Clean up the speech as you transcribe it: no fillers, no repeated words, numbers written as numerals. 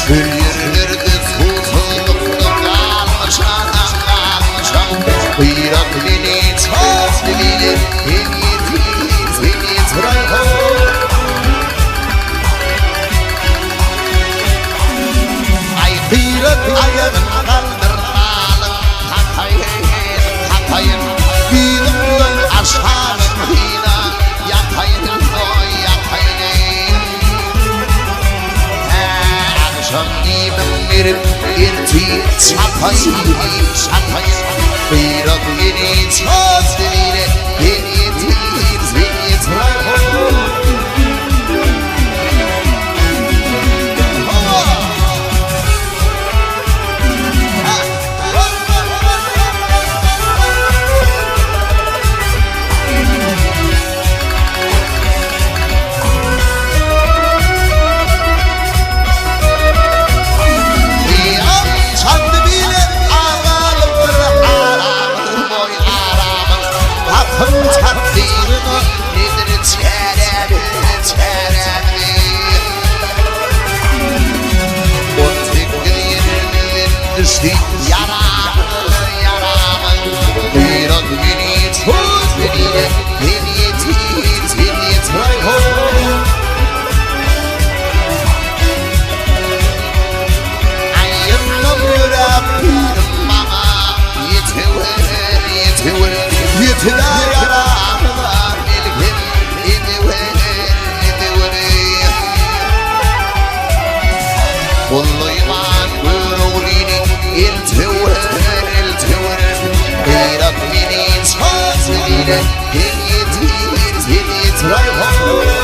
Çöllerlerde susuzlukta kalmış adam kalmışam. Bıyrak beni tatlı bilir, en yetir ay bıyrak ayağın kaldırmalım. Hakayın bilumdan aşağının hina. Yakayın boy yakayın. Akşam giyimlerim yetir çapayın. Bıyrak beni tatlı bilir, en yetir yaramın bıyrak beni tuz beni en yetir ayımdan yüreğim bana yetir yaramlar bilgin Kulluyman gururinin iltiver bıyrak beni tatlı bilir, en yetir